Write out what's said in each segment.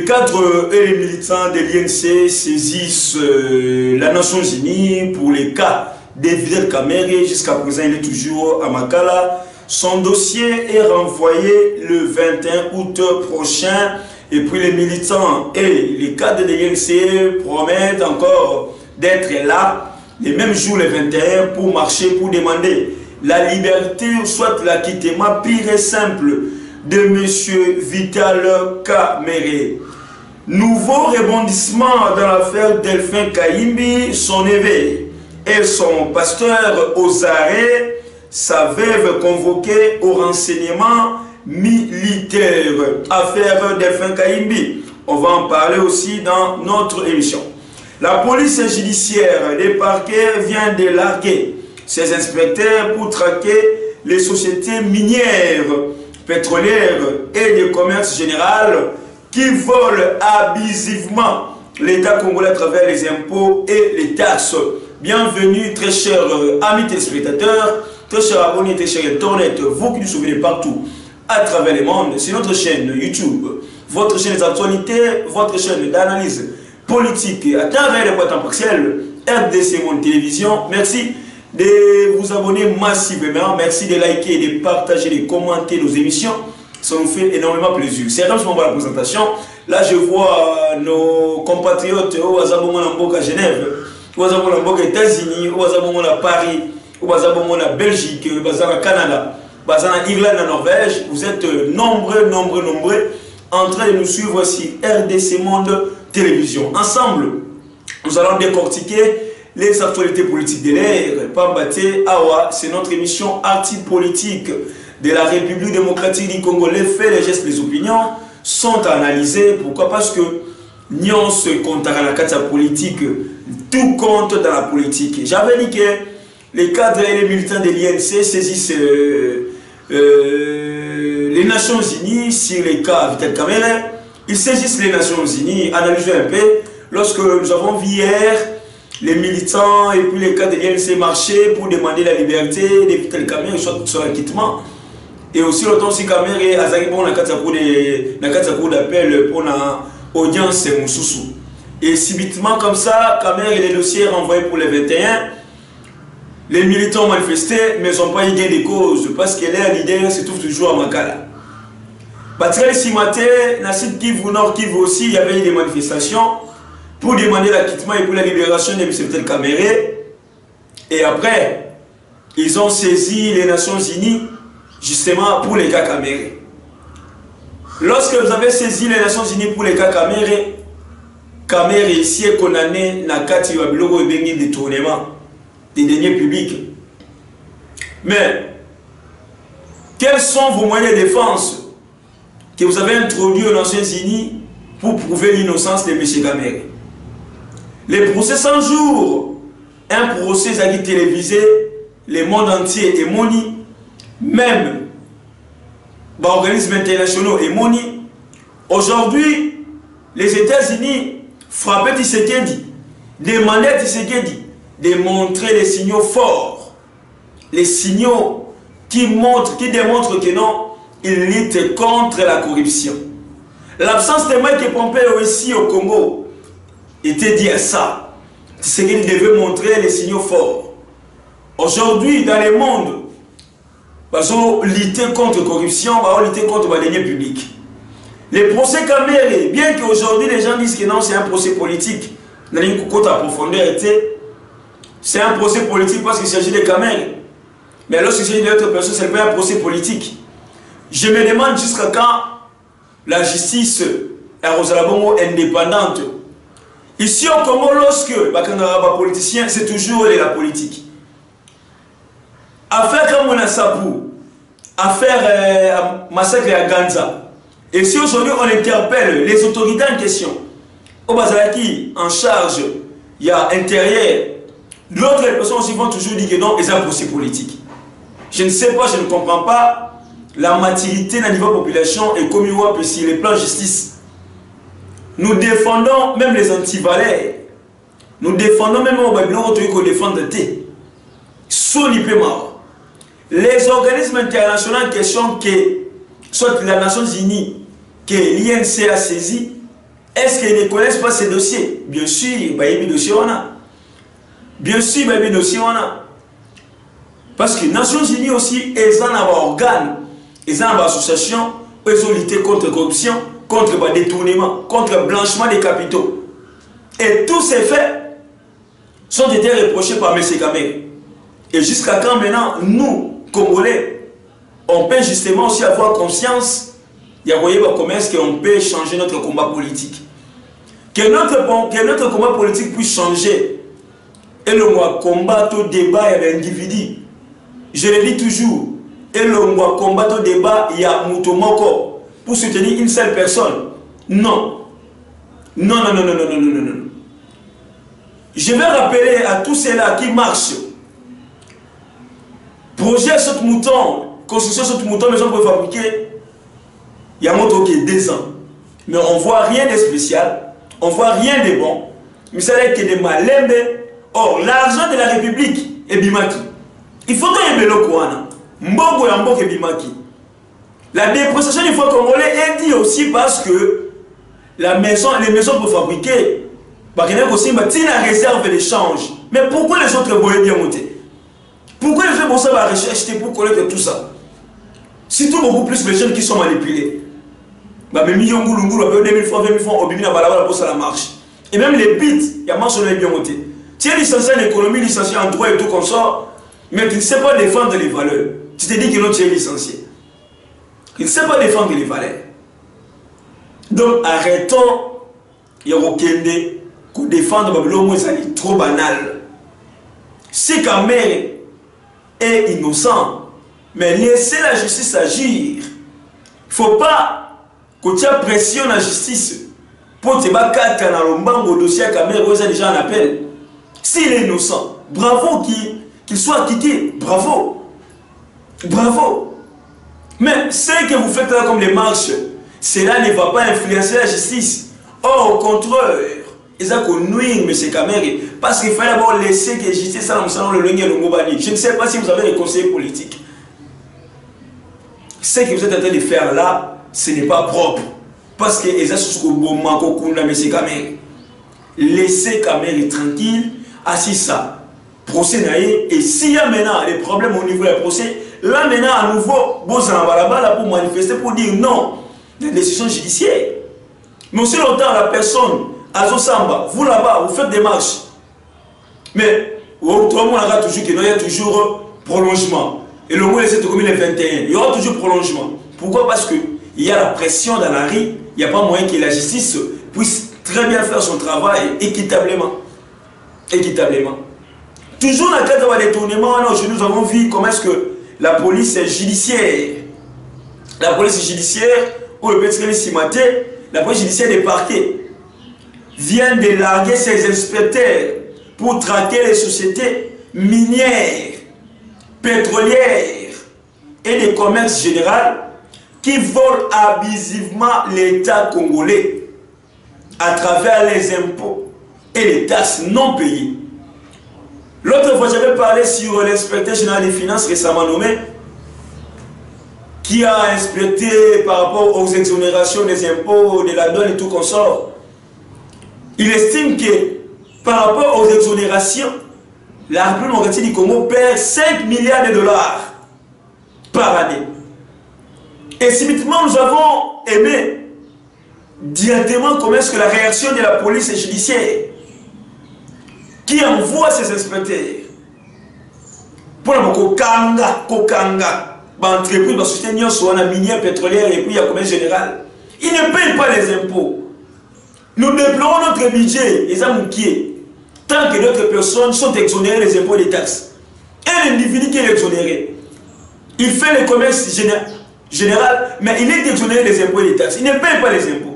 cadres et les militants de l'INC saisissent la Nations Unies pour les cas de Vital Kamerhe. Jusqu'à présent, il est toujours à Makala. Son dossier est renvoyé le 21 août prochain. Et puis les militants et les cadres de l'INC promettent encore d'être là les mêmes jours, le 21, pour marcher, pour demander la liberté, soit l'acquittement pire et simple de M. Vital Kamerhe. Nouveau rebondissement dans l'affaire Delphin Kayimbi, son évêque et son pasteur aux arrêts, sa veuve convoquée au renseignement militaire. Affaire Delphin Kayimbi, on va en parler aussi dans notre émission. La police judiciaire des parquets vient de larguer ses inspecteurs pour traquer les sociétés minières, pétrolières et de commerce général qui volent abusivement l'État congolais à travers les impôts et les taxes. Bienvenue très chers amis téléspectateurs, très chers abonnés, très chers internautes, vous qui nous suivez partout à travers le monde, c'est notre chaîne YouTube, votre chaîne d'actualité, votre chaîne d'analyse politique à travers les boîtes en partiel, RDC Monde Télévision. Merci de vous abonner massivement, merci de liker, de partager, de commenter nos émissions. Ça nous fait énormément plaisir. C'est vraiment ce moment de la présentation. Là, je vois nos compatriotes au Azabomon à Genève, au Azabomon aux États-Unis, au Azabomon à Paris, au Azabomon à Belgique, au Azabomon Canada, au Azabomon Irlande, en Norvège. Vous êtes nombreux en train de nous suivre sur RDC Monde Télévision. Ensemble, nous allons décortiquer les actualités politiques de l'ère. Pambaté Awa, c'est notre émission Arti politique de la République démocratique du Congo. Les faits, les gestes, les opinions sont analysés. Pourquoi? Parce que Nyon se compte à la carte politique, tout compte dans la politique. J'avais dit que les cadres et les militants de l'INC saisissent les Nations Unies sur les cas Vital Kamerhe. Ils saisissent les Nations Unies, analysez un peu. Lorsque nous avons vu hier les militants et puis les cadres de l'INC marcher pour demander la liberté de Vital Kamerhe, soit son acquittement. Et aussi l'autant si Kamerhe a bon la cour d'appel pour l'audience Moussoussou. Et subitement comme ça, Kamerhe les dossiers renvoyés pour les 21. Les militants ont manifesté, mais n'ont pas eu gain de cause parce que leur leader se trouve toujours à Makala. Patrick Simaté, Nassid Kivu Nord Kivu aussi, il y avait eu des manifestations pour demander l'acquittement et pour la libération de M. Vital Kamerhe. Et après, ils ont saisi les Nations Unies justement pour les cas Kamerhe. Lorsque vous avez saisi les Nations Unies pour les cas Kamerhe, Kamerhe ici est condamné dans le cadre de détournement des deniers publics. Mais, quels sont vos moyens de défense que vous avez introduits aux Nations Unies pour prouver l'innocence de M. Kamerhe? Les procès 100 jours, un procès qui télévisé, le monde entier est moni, même les organismes internationaux est moni. Aujourd'hui, les États-Unis frappaient Tshisekedi, demandaient Tshisekedi de montrer les signaux forts, les signaux qui démontrent que non, il lutte contre la corruption. L'absence de Mike Pompeo ici au Congo était dit à ça. C'est qu'il devait montrer les signaux forts. Aujourd'hui, dans le monde, ils ont lutté contre la corruption, ils ont lutté contre les deniers publics. Le procès Kamerhe, bien qu'aujourd'hui les gens disent que non, c'est un procès politique, dans une cocotte à profondeur, c'est un procès politique parce qu'il s'agit de Kamerhe. Mais lorsqu'il s'agit d'autres personnes, ce n'est pas un procès politique. Je me demande jusqu'à quand la justice est indépendante. Ici au Congo, lorsque les politiciens, c'est toujours la politique. Affaire comme on a Sapou, affaire massacre à Ganza. Et si aujourd'hui on interpelle les autorités en question, au Bazalaki en charge, il y a intérieur, l'autre personne aussi vont toujours dire que non, ils ont un procès politique. Je ne sais pas, je ne comprends pas la maturité dans le niveau population et comme il voit sur les plans justice. Nous défendons même les antivalères. Nous défendons même les défendre sous l'IPMA. Les organismes internationaux en question que soit la Nations Unies, que l'INC a saisi, Est-ce qu'ils ne connaissent pas ces dossiers? Bien sûr, il y a des dossiers. Bien sûr, il y a des dossiers. Parce que les Nations Unies aussi, elles ont un organe, elles ont une association, elles ont lutté contre la corruption, contre le détournement, contre le blanchiment des capitaux. Et tous ces faits sont été reprochés par M. Kamere. Et jusqu'à quand maintenant, nous, Congolais, on peut justement aussi avoir conscience, il y a comment est-ce qu'on peut changer notre combat politique. Que notre combat politique puisse changer. Et le combat au débat, il y a des individus. Je le dis toujours. Et le combat au débat, il y a Moutomoko pour soutenir une seule personne. Non. Non, non, non, non, non, non, non, non. Je vais rappeler à tous ceux-là qui marchent. Projet saute mouton, construction saute mouton, maison pour fabriquer. Il y a un moto qui est 2 ans. Mais on ne voit rien de spécial. On ne voit rien de bon. Mais ça n'est que des malembe. Or, l'argent de la République est bimaki. Il faut qu'il y ait le Kouana. Mbongo et Mbongo est bimaki. La dépréciation du fonds congolais est dit aussi parce que les maisons pour fabriquer, il y a aussi une réserve d'échange. Mais pourquoi les autres vont bien monter? Pourquoi les autres vont rechercher pour collecter tout ça? Surtout beaucoup plus les jeunes qui sont manipulés. Mais millions de goulou, 2000 francs, 20 000 francs, au bimina balabala pour ça la marche. Et même les bits, il y a marche bien monté. Tu es licencié en économie, licencié en droit et tout comme ça, mais tu ne sais pas défendre les valeurs. Tu te dis que non, tu es licencié. Tu ne sais pas défendre les valeurs. Donc arrêtons, il y a aucun qu'on défendre Babylone, c'est trop banal. Si Kamere est innocent, mais laissez la justice agir. Il ne faut pas que tu aies pression la justice pour te battre dans le banc au dossier Kamere, vous avez déjà un appel. S'il est innocent, bravo qu'il soit acquitté, bravo. Bravo. Mais ce que vous faites là comme les marches, cela ne va pas influencer la justice. Or, au contraire, ils ont nuire M. Kamere parce qu'il fallait d'abord laisser que la justice soit le Lengue et le Ngobani. Je ne sais pas si vous avez des conseillers politiques. Ce que vous êtes en train de faire là, ce n'est pas propre. Parce que les associations bon manko kunda M. Kamere. Laissez Kamere tranquille, assis ça. Procès naïe. Et s'il y a maintenant des problèmes au niveau du procès, là maintenant à nouveau, bon là pour manifester, pour dire non, des décisions judiciaires. Mais aussi longtemps la personne, Azo Samba, vous là-bas, vous faites des marches. Mais autrement, il y a toujours prolongement. Et le mot est comme le 21. Il y aura toujours prolongement. Pourquoi? Parce qu'il y a la pression dans la rue, il n'y a pas moyen que la justice puisse très bien faire son travail équitablement. Équitablement. Toujours dans le cadre de détournement, nous avons vu comment est-ce que la police judiciaire, ou le petit cimaté, la police judiciaire des parquets, vient de larguer ses inspecteurs pour traquer les sociétés minières, pétrolières et des commerces généraux qui volent abusivement l'État congolais à travers les impôts et les taxes non payées. L'autre fois, j'avais parlé sur l'inspecteur général des finances récemment nommé, qui a inspecté par rapport aux exonérations des impôts, de la douane et tout consort. Il estime que par rapport aux exonérations, la République démocratique du Congo perd 5 milliards de dollars par année. Et subitement, nous avons aimé directement comment est-ce que la réaction de la police judiciaire qui envoie ses inspecteurs pour la Kokanga, entreprise, la société soit la minière pétrolière et puis il y a commerce général. Ils ne payent pas les impôts. Nous déplorons notre budget, les amoukiers, tant que d'autres personnes sont exonérées des impôts et des taxes. Un individu qui est exonéré, il fait le commerce général, mais il est exonéré des impôts et des taxes. Il ne paye pas les impôts.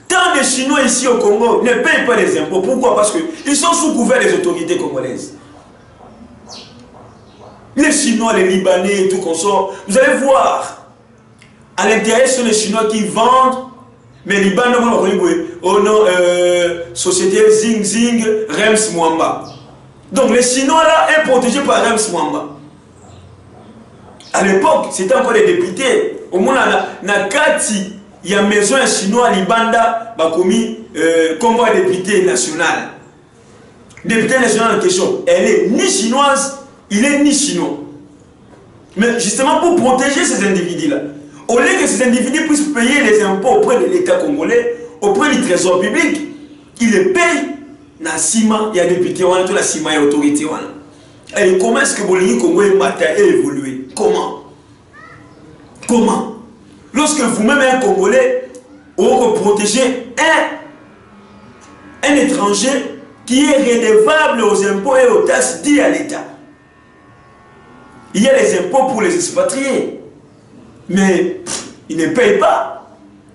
Tant de Chinois ici au Congo ne payent pas les impôts. Pourquoi? Parce qu'ils sont sous couvert des autorités congolaises. Les Chinois, les Libanais et tout consort, vous allez voir, à l'intérieur, ce sont les Chinois qui vendent, mais les Libanais, oh non, société Zing Zing, Rems Mwamba. Donc les Chinois là, est protégé par Rems Mwamba. À l'époque, c'était encore des députés. Au moins, Nakati, il y a maison chinois Libanda, Bakomi, Congo député national. Député national en question, elle est ni chinoise, il est ni chinois. Mais justement pour protéger ces individus-là, au lieu que ces individus puissent payer les impôts auprès de l'État congolais, auprès du trésor public, ils les payent dans le ciment, il y a député, on a toute la ciment, il y a autorité. Et comment est-ce que le Congo est évolué? Comment? Comment? Lorsque vous-même, un Congolais, vous protégez un étranger qui est redevable aux impôts et aux taxes dits à l'État. Il y a les impôts pour les expatriés, mais ils ne payent pas.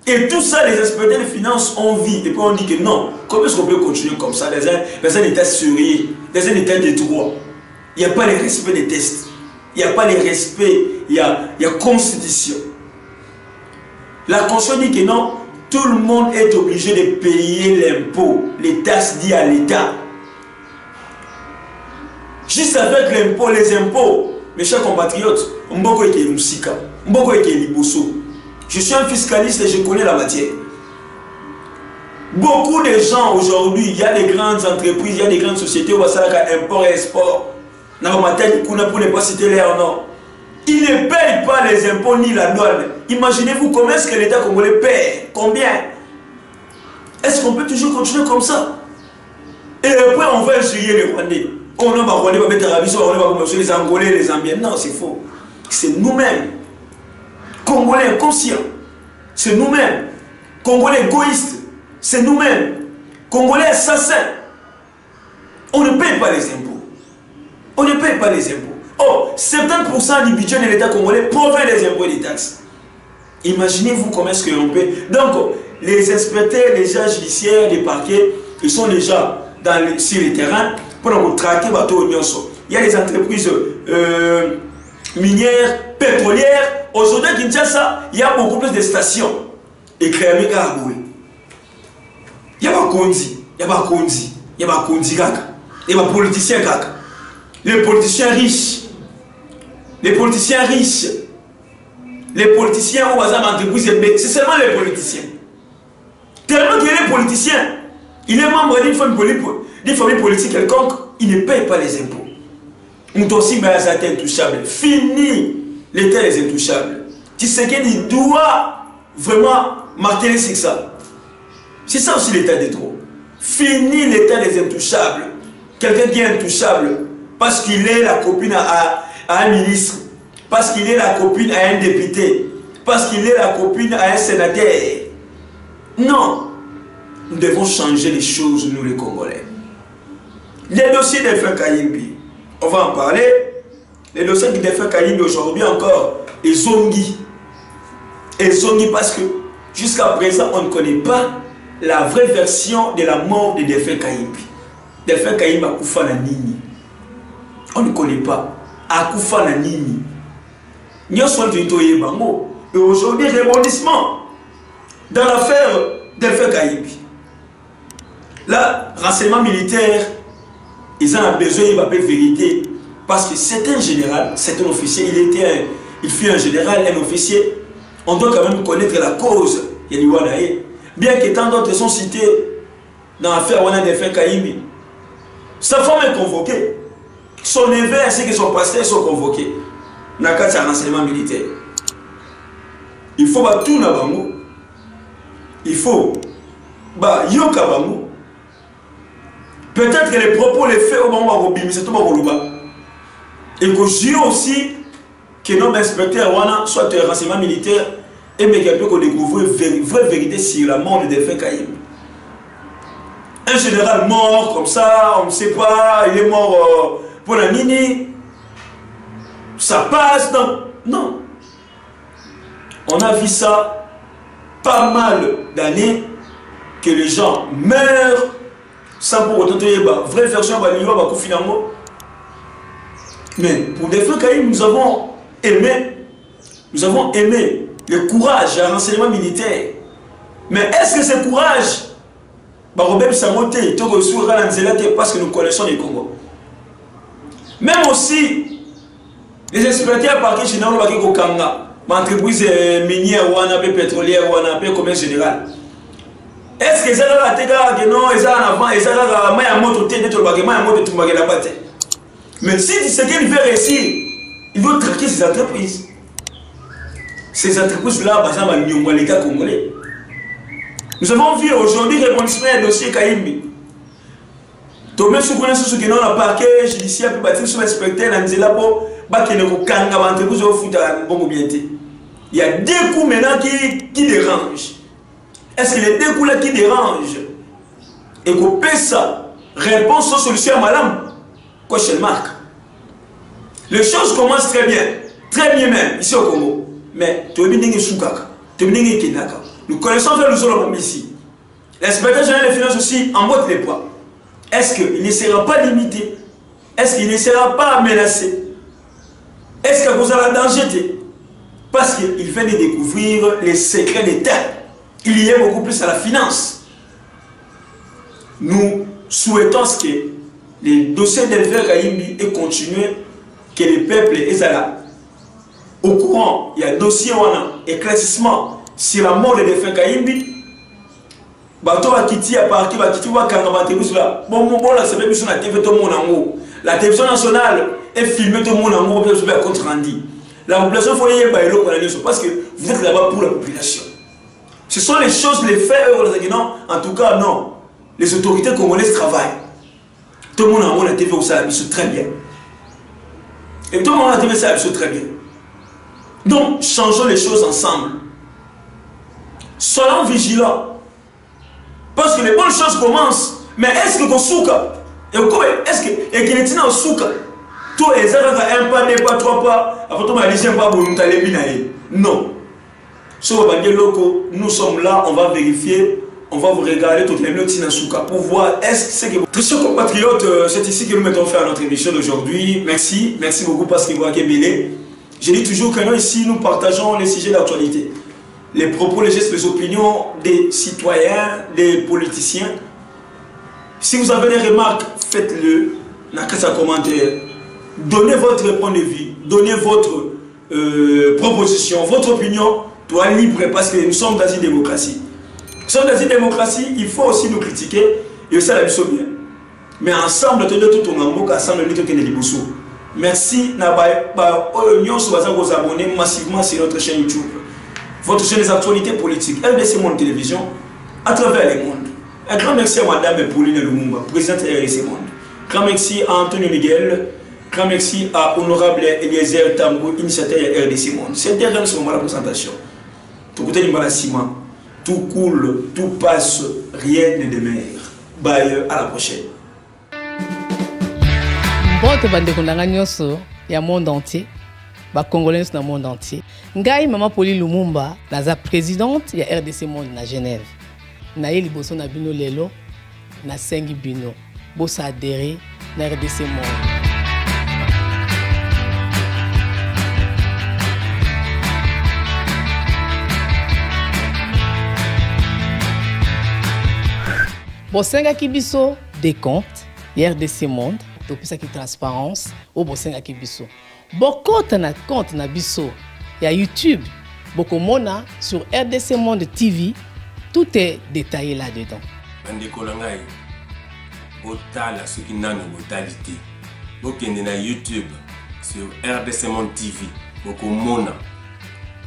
Et tout ça, les experts de finances ont vu. Et puis on dit que non, comment est-ce qu'on peut continuer comme ça dans un État sérieux, dans un État de droit? Il n'y a pas le respect des tests. Il n'y a pas le respect, il y a constitution. La Constitution dit que non, tout le monde est obligé de payer l'impôt, les taxes dites à l'État. Juste avec l'impôt, les impôts, mes chers compatriotes, je suis un fiscaliste et je connais la matière. Beaucoup de gens aujourd'hui, il y a des grandes entreprises, il y a des grandes sociétés où ça import et export. Pour ne pas citer les noms. Ils ne payent pas les impôts ni la douane. Imaginez-vous comment est-ce que l'État congolais paie. Combien? Est-ce qu'on peut toujours continuer comme ça? Et après on va insulter les Rwandais. On n'a pas Rwandais, on va mettre les Angolais, les Zambiens. Non, c'est faux. C'est nous-mêmes. Congolais inconscients. C'est nous-mêmes. Congolais égoïstes. C'est nous-mêmes. Congolais assassins. On ne paye pas les impôts. On ne paye pas les impôts. Oh, 70% du budget de l'État congolais provient des impôts et des taxes. Imaginez-vous comment est-ce que l'on paye. Donc, les inspecteurs, les agents judiciaires, les parquets, ils sont déjà sur le terrain pour traquer bateau. Il y a les entreprises minières, pétrolières. Aujourd'hui, à Kinshasa, il y a beaucoup plus de stations. Et créer Kaboué. Il y a pas Kondi, il y a pas Kondi, il y a pas Kondi Kaka. Il y a pas politiciens Kaka. Les politiciens riches. Les politiciens riches. Les politiciens au hasard d'entreprise, c'est seulement les politiciens. Tellement qu'il est politicien, il est membre d'une famille politique quelconque, il ne paye pas les impôts. Nous aussi, mais c'est intouchable. Fini l'État des intouchables. Tu sais qu'il doit vraiment marteler sur ça. C'est ça aussi l'État des droits. Fini l'État des intouchables. Quelqu'un qui est intouchable parce qu'il est la copine à un ministre, parce qu'il est la copine à un député, parce qu'il est la copine à un sénateur. Non. Nous devons changer les choses, nous les Congolais. Les dossiers des frères Kayimbi, on va en parler. Les dossiers des frères Kayimbi aujourd'hui encore, et Zongi. Et Zongi parce que jusqu'à présent, on ne connaît pas la vraie version de la mort de Défunt Kayimbi. Défunt Kayimbi Akufa na Nini. On ne connaît pas. Akufa na Nini. Et aujourd'hui, rebondissement dans l'affaire Défunt Kayimbi. Là, renseignement militaire, ils ont besoin de la vérité. Parce que c'est un général, c'est un officier, il fut un général, un officier. On doit quand même connaître la cause. Bien que tant d'autres sont cités dans l'affaire Défunt Kayimbi. Sa femme est convoquée. Son neveu ainsi que son pasteur sont convoqués. Dans le cadre de renseignement militaire. Il faut tout na bango. Il faut yoka bango. Peut-être que les propos, les faits au moment où c'est tout le et que je aussi que nos inspecteurs soit un renseignement militaire et mais qu'on peut découvrir une vraie vérité sur la mort de Défunt Kayimbi. Un général mort comme ça, on ne sait pas, il est mort pour la Nini. Ça passe, non. On a vu ça pas mal d'années que les gens meurent sans pour autant une vraie version finalement. Mais pour Défunt Kayimbi, nous avons aimé le courage, le renseignement militaire. Mais est-ce que ce courage, parce que nous connaissons les Congo. Même aussi, les inspecteurs parquets généraux l'entreprise minière ou pétrolière ou commerce général. Est-ce que ça va être non, ils ont avant, ils ont la moto, mais si c'est qu'il veut réussir, il doit traquer ces entreprises. Ces entreprises-là, par exemple, les gars congolais. Nous avons vu aujourd'hui répondre à un dossier Kaimbi. Tomé sous connaissance qui n'ont pas parquet judiciaire pour bâtir sur l'inspecteur, dans les labos, il y a deux coups maintenant qui dérangent. Est-ce que les deux coups là qui dérangent et qu'on paie ça, réponse aux solutions à madame, question marque. Les choses commencent très bien même ici au Congo. Mais nous connaissons faire le sol ici. L'inspecteur général des finances aussi emboîte les poids. Est-ce qu'il ne sera pas limité? Est-ce qu'il ne sera pas menacé? Est-ce qu'il vous a danger? Parce qu'il vient de découvrir les secrets d'État. Il y a beaucoup plus à la finance. Nous souhaitons que les dossiers d'éleveurs Kaimbi aient continué, que les peuples aient là. Au courant, il y a un dossier, éclaircissement sur la mort des défunts Kaimbi. Bato va quitter à partir, va quitter, va cangabater là. Bon, là, c'est même sur la TV, tout le monde en haut. La télévision nationale est filmée, tout le monde en haut, pour faire compte rendu. La population, il faut y aller parce que vous êtes là-bas pour la population. Ce sont les choses, les faits, non, en tout cas, non. Les autorités congolaises travaillent. Tout le monde en haut, la TV, ça se très bien. Et tout le monde en TV, ça se très bien. Donc, changeons les choses ensemble. Soyons vigilants. Parce que les bonnes choses commencent. Mais est-ce que Souka, est-ce que et qu'il est au Souka, toi et ça un pas, n'est pas trois pas, après toi ma pas pour nous aller bien. Non. Sur le locaux, nous sommes là, on va vérifier, on va vous regarder toutes les notes dans Souka pour voir est-ce que très chers compatriotes, c'est ici que nous mettons fin à notre émission d'aujourd'hui. Merci beaucoup parce que vous avez belé. Je dis toujours que nous ici nous partageons les sujets d'actualité. Les propos, les gestes, les opinions des citoyens, des politiciens. Si vous avez des remarques, faites-le dans les commentaires. Donnez votre point de vue, donnez votre proposition, votre opinion. Toi libre parce que nous sommes dans une démocratie. Nous sommes dans une démocratie, il faut aussi nous critiquer et ça la mission bien. Mais ensemble, tout le monde ensemble, nous sommes merci, nous sommes vous abonner massivement sur notre chaîne YouTube. Votre chaîne des actualités politiques, RDC Monde Télévision, à travers le monde. Un grand merci à Madame Pauline Lumumba, présidente de RDC Monde. Grand merci à Antonio Miguel. Grand merci à Honorable Eliezer Tambou, initiateur de RDC Monde. C'est derrière ce moment la présentation. Tout côté du ciment, tout coule, tout passe, rien ne demeure. Bye, à la prochaine. Bon, tu vas découvrir le monde entier. Congolais dans le monde entier. Ngai Maman Pauline Lumumba, la présidente de RDC Monde à Genève. Na yeli boso na bino lelo, na sengi bino. Bosa adhéré na RDC Monde. Bosenga kibiso des comptes, RDC Monde, depuis ça qui transparence, au bosenga kibiso. Beaucoup de comptes na biso, il y a YouTube, beaucoup mona sur RDC Monde TV, tout est détaillé là-dedans. Bandeko langai, botala ce qui n'a pas brutalité. Beaucoup na YouTube sur RDC Monde TV, beaucoup mona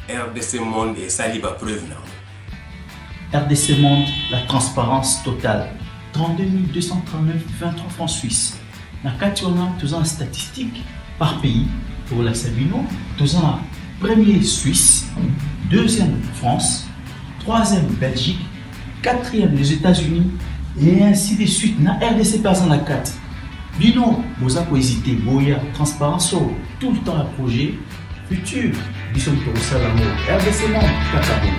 RDC Monde et saliba preuve na. RDC Monde, la transparence totale. 32 239 23 francs suisses. Na kationa tous en statistiques par pays. Pour la Sabino, tous en premier Suisse, deuxième France, troisième Belgique, quatrième les États-Unis et ainsi de suite. Na RDC personne à 4. Bino, vous avez hésité, boya, transparence, tout le temps à projet, futur, bisous pour ça l'amour. RDC Monde, Kakabo.